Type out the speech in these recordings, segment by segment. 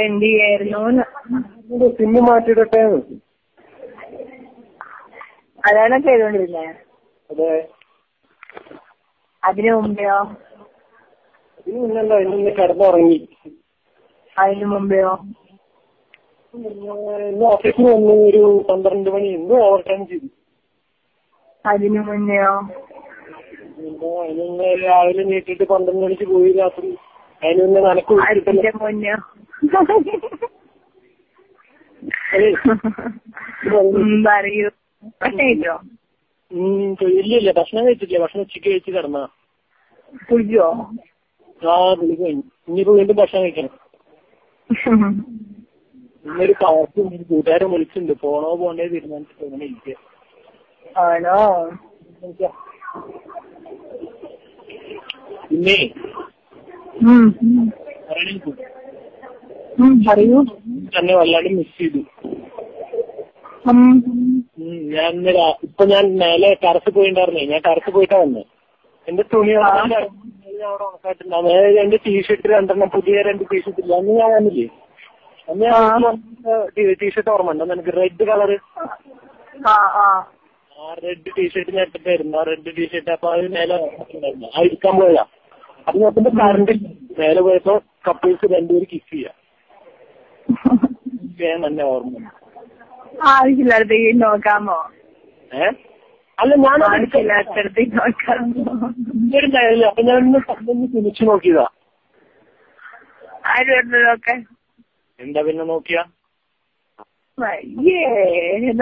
എന്ത് ചെയ്യായിരുന്നു? സിമ്മ് മാറ്റിയിട്ടെ. അതാണ് ചെയ്തോണ്ടിരുന്നേ. അതെ. അതിനു മുമ്പെയോ? അതിന് മുന്നല്ല, ഇന്ന് കിടന്നുറങ്ങി. അതിനു മുമ്പെയോ? ഇന്ന് ഓഫീസിൽ വന്ന് ഒരു 12 മണി ഇന്ന് ഓവർ ടൈം ചെയ്തു. അതിനു മുന്നെയോ? അതിന് രാവിലെ നീട്ടിട്ട് 12 മണിക്ക് പോയി രാത്രി. അതിന് മുന്നേ നനക്ക് അതിന്റെ മുന്നെയോ? പറയൂ. ഭക്ഷണം കഴിച്ചോ? ഇല്ല, ഭക്ഷണം കഴിച്ചിട്ടില്ല. ഭക്ഷണം ഉച്ചയ്ക്ക് കഴിച്ച് കിടന്നാ. കുളിച്ചോ? കുളി കഴിഞ്ഞു. ഇനിയിപ്പോ വീണ്ടും ഭക്ഷണം കഴിക്കണം. ഇന്നൊരു പാർട്ടി കൂട്ടുകാരെ വിളിച്ചിട്ടുണ്ട്. പോണോ പോണ്ടേ തീരുമാനിച്ചിട്ട് അങ്ങനെ ഇരിക്കുക. ആണോ? പിന്നെ പറയൂ. തന്നെ വല്ലാണ്ട് മിസ് ചെയ്തു. ഞാൻ ഇപ്പൊ മേലെ ടെറസ് പോയിണ്ടായിരുന്നേ. ഞാൻ ടെറസ് പോയിട്ടാ വന്നേ. എന്റെ തുണി അവിടെ ഉണക്കായിട്ടുണ്ടാവും. എന്റെ ടീഷർട്ട് 2 പുതിയ 2 ടീഷർട്ട് ഇല്ല. അന്ന് ഞാൻ വന്നില്ലേ? അന്ന് ഞാൻ ടീഷർട്ട് ഓർമ്മ ഉണ്ടോ നിനക്ക്? Red colour. റെഡ് ടീഷർട്ട് ഞാൻ ഇട്ടിട്ടായിരുന്നു. ആ റെഡ് ടീഷർട്ട്. അപ്പൊ അത് മേലെ ആ ഇരിക്കാൻ പോയതാ. അത് നോക്കുമ്പോ കറണ്ട് മേലെ പോയപ്പോ കപ്പിൾസ് 2 പേര് കിസ് ചെയ്യാം. തന്നെ ഓർമ്മ. ആവശ്യമില്ലാടത്തേക്ക് നോക്കാമോ? അല്ല, ഞാൻ ആവശ്യമില്ലാത്തടത്തേക്ക് നോക്കാമോ? അപ്പൊ ഞാൻ ഒന്ന് തിരിച്ചു നോക്കിയതാ. ആര് പറഞ്ഞു നോക്കാൻ? എന്താ പിന്നെ നോക്കിയാ?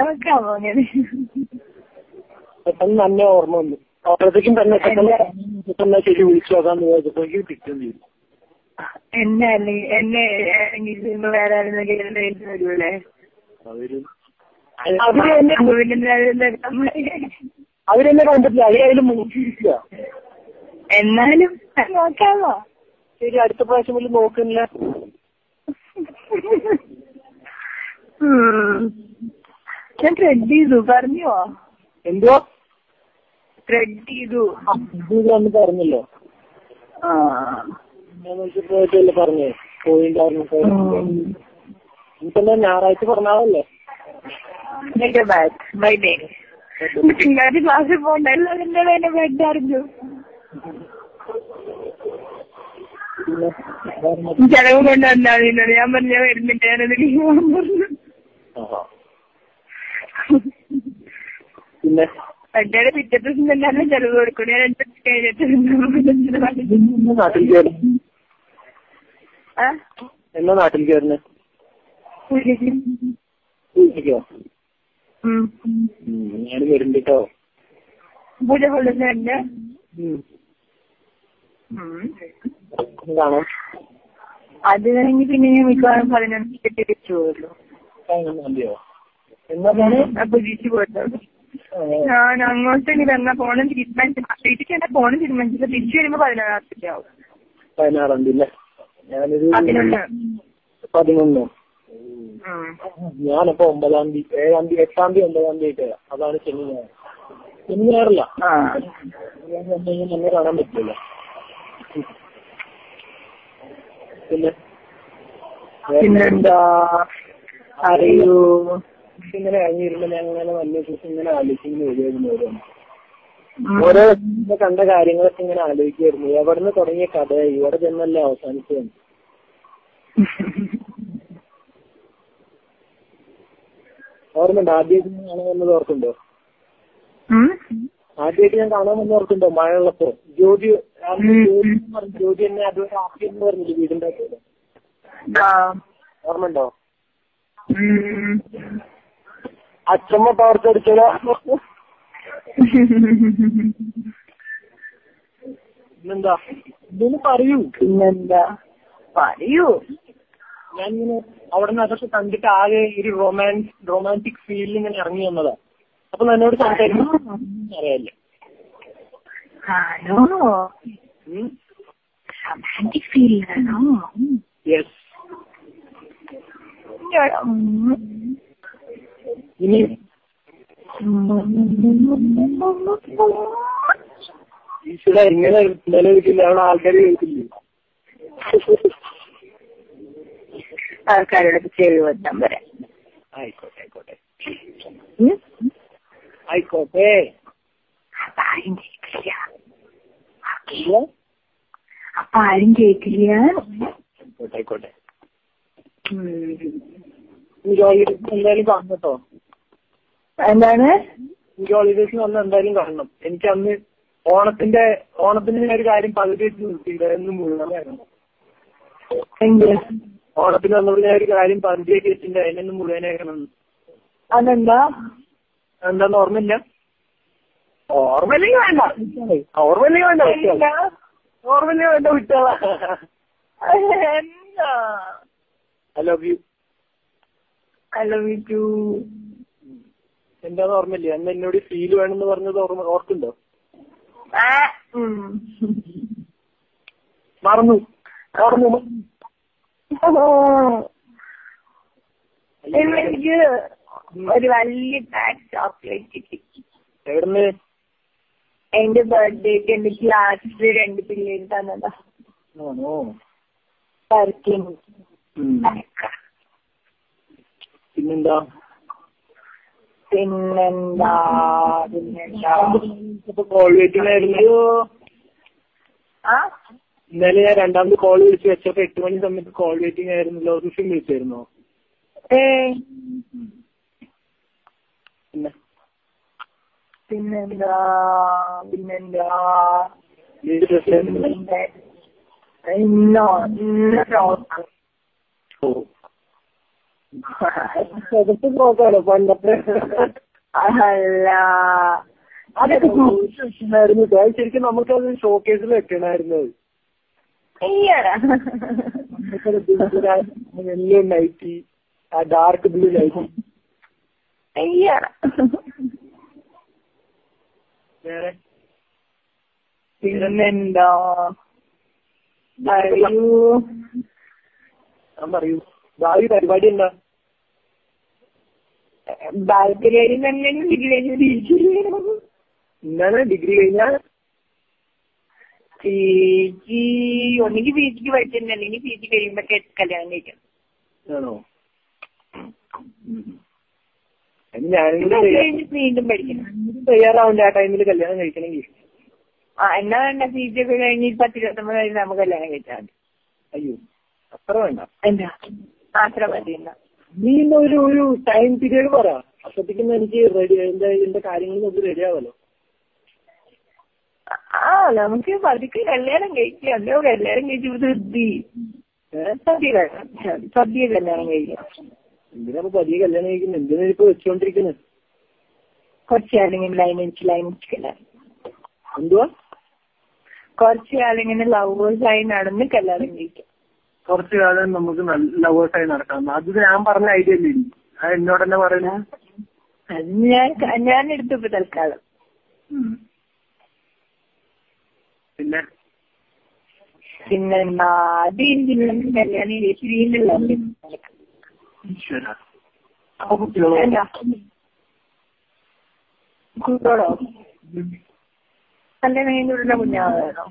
നോക്കാമോ അങ്ങനെ? പെട്ടെന്ന് തന്നെ ഓർമ്മ വന്നു. അപ്പോഴത്തേക്കും തന്നെ ശരി വിളിച്ചു നോക്കാന്ന് വിചാരിച്ചപ്പോഴേക്കും കിട്ടുകയും ചെയ്തു. എന്നെ വേറെ വരൂലേ? അവരെന്നെ കണ്ടിട്ടില്ല. അതിലും മുന്നിട്ടില്ല. എന്നാലും നോക്കാമോ? ശരി, അടുത്ത പ്രാവശ്യം പോലും നോക്കുന്നില്ല. ഞാൻ ത്രെഡ് ചെയ്തു. പറഞ്ഞോ? എന്തോ ത്രെഡ് ചെയ്തു എന്ന് പറഞ്ഞല്ലോ. പോയിട്ടല്ലേ പറഞ്ഞേ? പോയിണ്ടായിരുന്നു. എനിക്കെന്താ ഞായറാഴ്ച പറഞ്ഞാലല്ലേ? തിങ്കളാഴ്ച ക്ലാസ്സിൽ പോകണ്ട. എല്ലാവരും എന്നെ ബെഡ് അറിഞ്ഞു. ചെലവ് കൊണ്ട് വന്നാതിനോട് ഞാൻ പറഞ്ഞ വരുന്നിട്ട് ഞാനത് ലീവ് പറഞ്ഞു. പിന്നെ എന്റെ പിറ്റേ ദിവസം തന്നെ ചെലവ് കൊടുക്കും. ഞാൻ 2 കഴിഞ്ഞിട്ട് എന്നാ നാട്ടിൽ കയറുന്നത്? ഞാൻ വരുന്നുണ്ട്. പൂജ കൊള്ളുന്നുണ്ട്. എന്താണോ അത് കഴിഞ്ഞ് പിന്നെ ഞാൻ മിക്കവാറും 11 തിരിച്ചു പോയല്ലോ. അപ്പൊ തിരിച്ചു പോയല്ലോ. ഞാൻ അങ്ങോട്ട് ഇനി എന്നാ പോണം തീരുമാനിച്ചു. വീട്ടിൽ തന്നെ പോണം തീരുമാനിച്ചില്ല. തിരിച്ചു വരുമ്പോ 16 ആവും. 16 ഞാനൊരു 11. ഞാനപ്പോ 9-ാം തീയതി 7-ാം തീയതി 8-ാം തീയതി 9-ാം തീയതി ആയിട്ട്. അതാണ് ശനി ഞായർ. ശനി ഞായറില്ല. എന്നെ കാണാൻ പറ്റില്ല. പിന്നെന്താ അറിയൂ? ഇങ്ങനെ ഇറങ്ങിയിരുമ്പോ ഞാൻ ഇങ്ങനെ നല്ല ഇങ്ങനെ ആലോചിച്ചിങ്ങനെ വരുമായിരുന്നു. ഓരോ കണ്ട കാര്യങ്ങളൊക്കെ ഇങ്ങനെ ആലോചിക്കുമായിരുന്നു. എവിടുന്ന് തുടങ്ങിയ കഥ ഇവിടെ ചെന്നല്ലേ അവസാനിച്ചത്. ഓർമ്മയുണ്ടോ? ആദ്യമായിട്ട് ഞാൻ കാണാൻ വന്നത് ഓർക്കുണ്ടോ? ആദ്യമായിട്ട് ഞാൻ കാണാൻ വന്ന് ഓർക്കുണ്ടോ? മഴയുള്ളപ്പോ ജ്യോതി എന്നെ അതുവരെ ആക്കിയെന്ന് പറഞ്ഞില്ലേ വീടിന്റെ അകത്ത്? ഓർമ്മയുണ്ടോ? അച്ഛമ്മ ടോർച്ചടിച്ചോ? പിന്നെന്താ ഇതൊന്ന് പറയൂ. പിന്നെന്താ പറയൂ. ഞാനിങ്ങനെ അവിടെ നിന്ന് അതൊക്കെ കണ്ടിട്ട് ആകെ ഒരു റൊമാൻറ്റിക് ഫീലിൽ ഇങ്ങനെ ഇറങ്ങി വന്നതാ. അപ്പൊ എന്നോട് സംസാരിക്കും അറിയാല്ലേ? റൊമാൻറ്റിക് ഫീലിലാണോ? യെസ്. ഇനി ഈശ്വര ഇങ്ങനെ നിലനിൽക്കില്ല. അവിടെ ആൾക്കാർ കേൾക്കില്ലേ? ആൾക്കാരോടൊക്കെ ചെവി വെട്ടാൻ പറയാം. ആയിക്കോട്ടെ ആയിക്കോട്ടെ ആയിക്കോട്ടെ. അപ്പൊ ആരും കേൾക്കില്ല. അപ്പൊ ആരും കേൾക്കില്ല. ആയിക്കോട്ടെ ആയിക്കോട്ടെ. എന്തായാലും കാണണം കേട്ടോ. എന്താണ് ഹോളിഡേസിന് വന്ന് എന്തായാലും കാണണം. എനിക്ക് അന്ന് ഓണത്തിന് ഞാൻ ഒരു കാര്യം പകുതി വെച്ച് നിർത്തിയിട്ടായിരുന്നു മുഴുവനായിരുന്നു. ഓണത്തിന് വന്നപ്പോൾ ഞാൻ ഒരു കാര്യം പകുതിയൊക്കെ വെച്ചിട്ടുണ്ട്, അതിനൊന്നും മുഴുവനാക്കണം. അതെന്താ? എന്താന്ന് ഓർമ്മയില്ല? ഓർമ്മയില്ലെങ്കിൽ വേണ്ട വിട്ടാ. I love you. എന്താന്ന് ഓർമ്മയില്ല? അന്ന് എന്നോട് ഫീൽ വേണമെന്ന് പറഞ്ഞത് ഓർക്കുണ്ടോ? മറന്നു. എനിക്ക് ഒരു വലിയ പാക്ക് ചോക്ലേറ്റ് കിട്ടി. എവിടുന്ന്? എന്റെ ബർത്ത്ഡേക്ക് എന്റെ ക്ലാസ്സിൽ 2 പിള്ളേര് തന്നതാ. പിന്നെന്താ കോൾ വെയിറ്റിംഗ് ആയിരുന്നു. ഇന്നലെ ഞാൻ 2ാമത് കോൾ വിളിച്ച് വെച്ചപ്പോ 8 മണി സമയത്ത് കോൾ വെയിറ്റിംഗ് ആയിരുന്നല്ലോ. ഋഷി വിളിച്ചായിരുന്നോ? പിന്നെന്താ നോക്കാലോ പണ്ടത്തെ. അല്ല അതൊക്കെ ശരിക്കും നമുക്കത് ഷോക്കേസിൽ വെക്കണമായിരുന്നു. വെള്ള നൈറ്റി, ആ ഡാർക്ക് ബ്ലൂ നൈറ്റി. വേറെ പിന്നെന്താ പറയൂ. ഭാവി പരിപാടി എന്താ? എന്താണ് ഡിഗ്രി കഴിഞ്ഞാൽ പിജി? ഒന്നെങ്കിൽ പിജിക്ക് പഠിച്ചിട്ടുണ്ട്, അല്ലെങ്കിൽ പിജി കഴിയുമ്പോ കല്യാണം കഴിക്കണം. ആണോ? വീണ്ടും പഠിക്കണം. തയ്യാറാവണ്ടേ ആ ടൈമിൽ കല്യാണം കഴിക്കണമെങ്കിൽ? എന്നാ വേണ്ട, പിജി ഒക്കെ കഴിഞ്ഞ് 10-29 കഴിഞ്ഞ് നമുക്ക് കല്യാണം കഴിച്ചാൽ മതി. അയ്യോ അത്ര വേണ്ട. എന്താ അത്ര മതി? എന്നാ നീ ഒരു ടൈം പീരീഡ് പറ. അപ്പത്തേക്കും എനിക്ക് എന്റെ കാര്യങ്ങൾ നമുക്ക് റെഡി ആവല്ലോ. നമുക്ക് പതുക്കെ കല്യാണം കഴിക്കാം. എന്തോ കല്യാണം കഴിച്ചു സദ്യ കല്യാണം കഴിക്കാം. എന്തിനാ പതിയെ കല്യാണം കഴിക്കുന്നത്? എന്തിനാ ഇപ്പൊ വെച്ചോണ്ടിരിക്കുന്നത്? കുറച്ച് കാലിങ്ങനെ ലൈൻ കല്യാണം. എന്തുവാ? കുറച്ച് കാലിങ്ങനെ ലവേഴ്സായി നടന്ന് കല്യാണം കഴിക്കാം. കുറച്ചു കാലം നമുക്ക് നല്ല ലവേഴ്സായി നടക്കാം. അത് ഞാൻ പറഞ്ഞ ഐഡിയ അല്ലേ? അത് എന്നോട് തന്നെ പറയുന്ന. അത് ഞാൻ എടുത്തപ്പോ തൽക്കാലം. പിന്നെന്താ അത് കല്യാണം വീട്ടിലുള്ള കുട്ടികളോ? കല്യാണം കഴിഞ്ഞുള്ള കുഞ്ഞാണോ?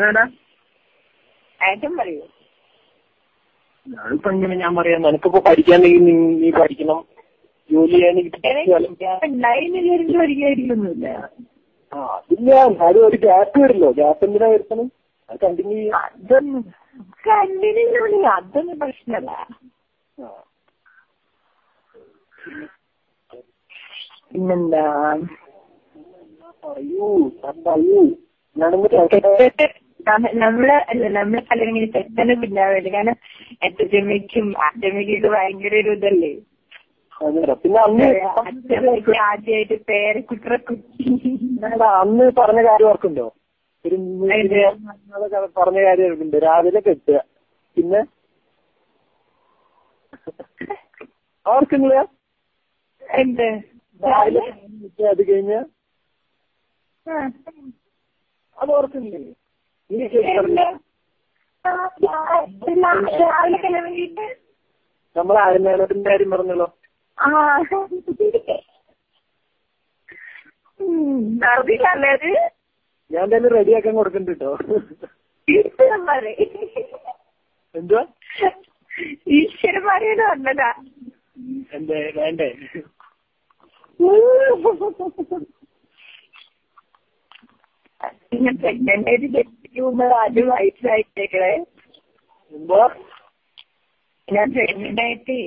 വേണ്ട ഏട്ടൻ പറയൂ. അതിപ്പോ എങ്ങനെ ഞാൻ പറയാം? നിനക്കിപ്പോ പഠിക്കാൻ നീ പഠിക്കണം, ജോലി ചെയ്യാൻ പഠിക്കാതിരിക്കൊന്നുമില്ല. അതില്ല, എന്നാലും ഒരു ഗ്യാപ്പ് വരില്ലോ. ഗ്യാപ്പ് എന്തിനാ വരുത്തണം? അത് കണ്ടിന്യൂ ചെയ്യാം. അതൊന്നും പ്രശ്നമല്ല. പിന്നെന്താ പറയൂ. നമ്മളെ കല്യാണം ഇങ്ങനെ തെറ്റന്നെ പിന്നാവില്ല. കാരണം അച്ഛമ്മയ്ക്കും അച്ഛമ്മയ്ക്കൊക്കെ ഭയങ്കര ഒരു ഇതല്ലേ. പിന്നെ അച്ഛമ്മയ്ക്ക് ആദ്യമായിട്ട് പേരക്കുട്ടിയെ അന്ന് പറഞ്ഞ കാര്യം ഓർക്കുണ്ടോ? ഒരു പറഞ്ഞ കാര്യം ഓർക്കുന്നുണ്ട്. രാവിലെ കെട്ടുക, പിന്നെ ഓർക്കുന്നില്ല? എന്ത് രാവിലെ അത് കഴിഞ്ഞ അത് ഓർക്കുന്നില്ലേ? നമ്മൾ ആരുന്നേനത്തിന്റെ കാര്യം പറഞ്ഞല്ലോ. ഞാൻ തന്നെ റെഡിയാക്കാൻ കൊടുക്കുന്നുണ്ട് കേട്ടോ. എന്തുവാ ഈശ്വരന്മാരെന്ന് പറഞ്ഞതാ. എന്തേ വേണ്ടേ? നിങ്ങൾ പ്രഗ്നന്റ് ആയിട്ട് ജനിക്കുമ്പോ അത് വയസ്സായിട്ടേക്കളെ. എന്തോ ഞാൻ പ്രഗ്നന്റ് ആയിട്ടേ